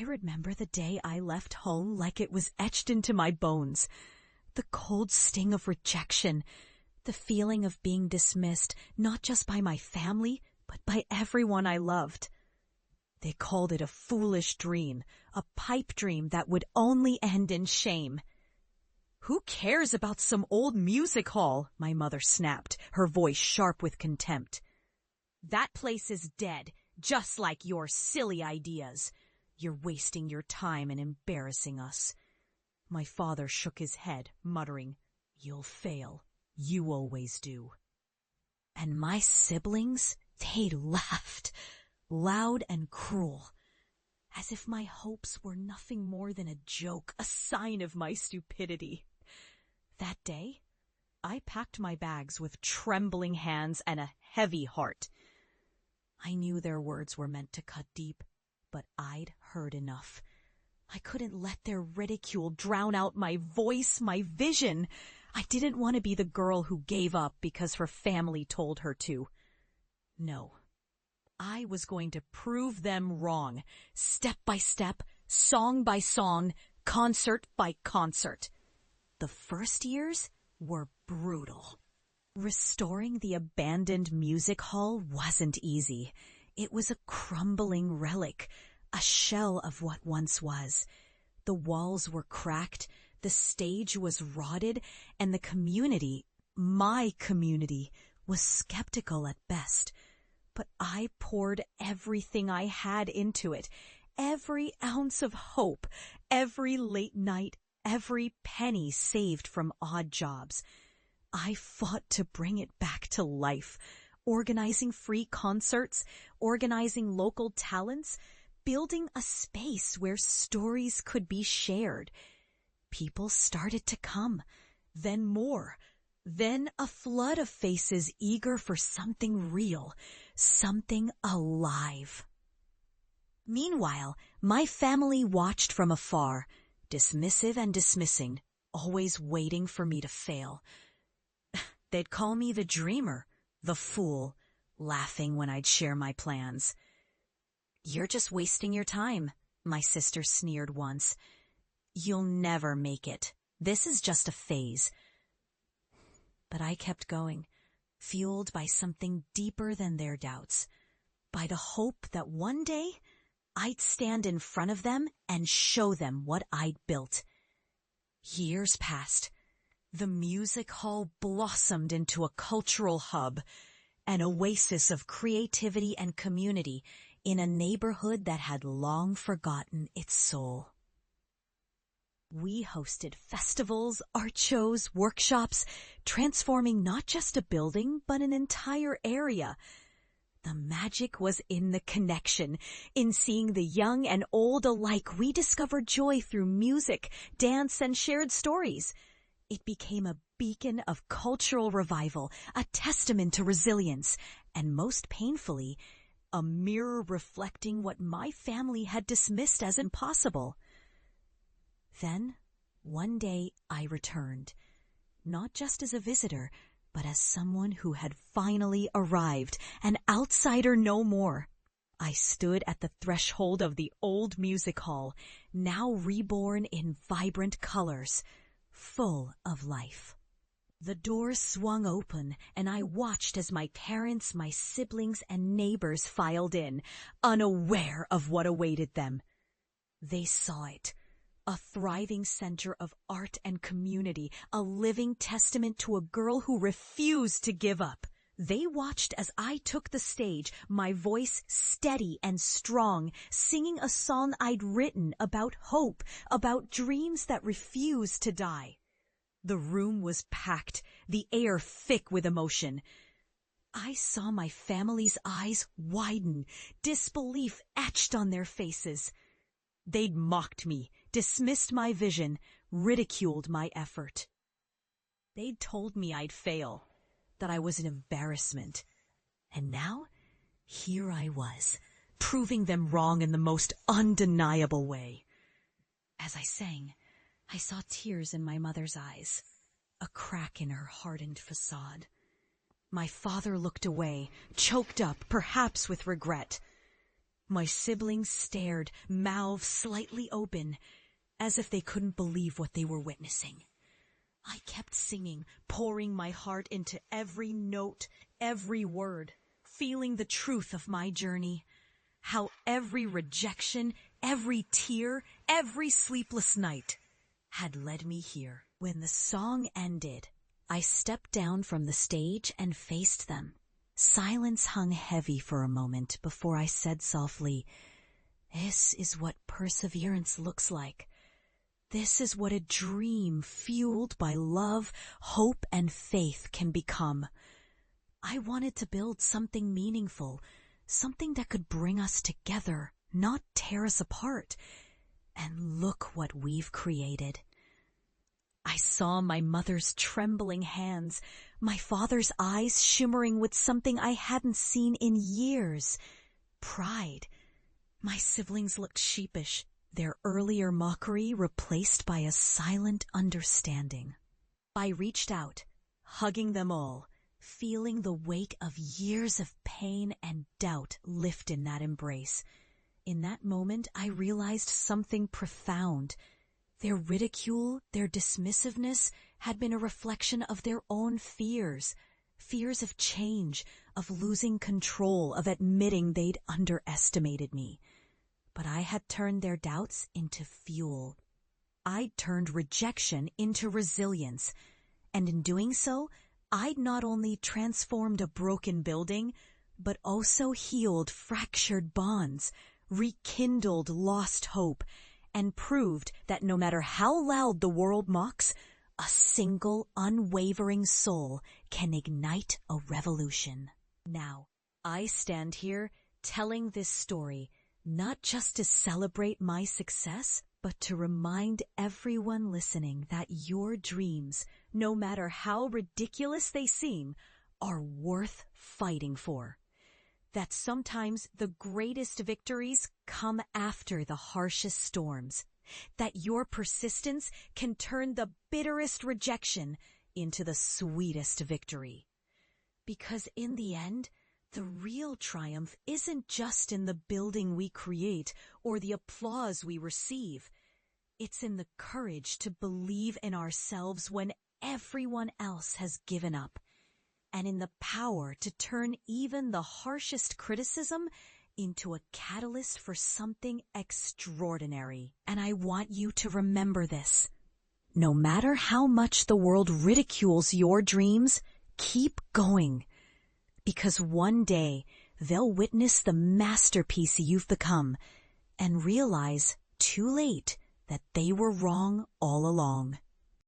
I remember the day I left home like it was etched into my bones. The cold sting of rejection, the feeling of being dismissed not just by my family, but by everyone I loved. They called it a foolish dream, a pipe dream that would only end in shame. "Who cares about some old music hall?" my mother snapped, her voice sharp with contempt. "That place is dead, just like your silly ideas. You're wasting your time and embarrassing us." My father shook his head, muttering, "You'll fail. You always do." And my siblings, they laughed, loud and cruel, as if my hopes were nothing more than a joke, a sign of my stupidity. That day, I packed my bags with trembling hands and a heavy heart. I knew their words were meant to cut deep, but I'd heard enough. I couldn't let their ridicule drown out my voice, my vision. I didn't want to be the girl who gave up because her family told her to. No, I was going to prove them wrong, step by step, song by song, concert by concert. The first years were brutal. Restoring the abandoned music hall wasn't easy. It was a crumbling relic, a shell of what once was. The walls were cracked, the stage was rotted, and the community, my community, was skeptical at best. But I poured everything I had into it, every ounce of hope, every late night, every penny saved from odd jobs. I fought to bring it back to life, organizing free concerts, organizing local talents, building a space where stories could be shared. People started to come, then more, then a flood of faces eager for something real, something alive. Meanwhile, my family watched from afar, dismissive and dismissing, always waiting for me to fail. They'd call me the dreamer, the fool, laughing when I'd share my plans. "You're just wasting your time," my sister sneered once. "You'll never make it. This is just a phase." But I kept going, fueled by something deeper than their doubts, by the hope that one day I'd stand in front of them and show them what I'd built. Years passed. The music hall blossomed into a cultural hub, an oasis of creativity and community in a neighborhood that had long forgotten its soul. We hosted festivals, art shows, workshops, transforming not just a building, but an entire area. The magic was in the connection, in seeing the young and old alike rediscover joy through music, dance, and shared stories. It became a beacon of cultural revival, a testament to resilience, and most painfully, a mirror reflecting what my family had dismissed as impossible. Then, one day, I returned, not just as a visitor, but as someone who had finally arrived, an outsider no more. I stood at the threshold of the old music hall, now reborn in vibrant colors, full of life. The door swung open, and I watched as my parents, my siblings, and neighbors filed in, unaware of what awaited them. They saw it. A thriving center of art and community, a living testament to a girl who refused to give up. They watched as I took the stage, my voice steady and strong, singing a song I'd written about hope, about dreams that refuse to die. The room was packed, the air thick with emotion. I saw my family's eyes widen, disbelief etched on their faces. They'd mocked me, dismissed my vision, ridiculed my effort. They'd told me I'd fail, that I was an embarrassment. And now, here I was, proving them wrong in the most undeniable way. As I sang, I saw tears in my mother's eyes, a crack in her hardened facade. My father looked away, choked up, perhaps with regret. My siblings stared, mouths slightly open, as if they couldn't believe what they were witnessing. I kept singing, pouring my heart into every note, every word, feeling the truth of my journey. How every rejection, every tear, every sleepless night had led me here. When the song ended, I stepped down from the stage and faced them. Silence hung heavy for a moment before I said softly, "This is what perseverance looks like. This is what a dream fueled by love, hope, and faith can become. I wanted to build something meaningful, something that could bring us together, not tear us apart. And look what we've created." I saw my mother's trembling hands, my father's eyes shimmering with something I hadn't seen in years. Pride. My siblings looked sheepish, their earlier mockery replaced by a silent understanding. I reached out, hugging them all, feeling the weight of years of pain and doubt lift in that embrace. In that moment, I realized something profound. Their ridicule, their dismissiveness had been a reflection of their own fears. Fears of change, of losing control, of admitting they'd underestimated me. But I had turned their doubts into fuel. I'd turned rejection into resilience. And in doing so, I'd not only transformed a broken building, but also healed fractured bonds, rekindled lost hope, and proved that no matter how loud the world mocks, a single unwavering soul can ignite a revolution. Now, I stand here telling this story not just to celebrate my success, but to remind everyone listening that your dreams, no matter how ridiculous they seem, are worth fighting for. That sometimes the greatest victories come after the harshest storms. That your persistence can turn the bitterest rejection into the sweetest victory. Because in the end, the real triumph isn't just in the building we create or the applause we receive. It's in the courage to believe in ourselves when everyone else has given up. And in the power to turn even the harshest criticism into a catalyst for something extraordinary. And I want you to remember this. No matter how much the world ridicules your dreams, keep going. Because one day they'll witness the masterpiece you've become and realize, too late, that they were wrong all along.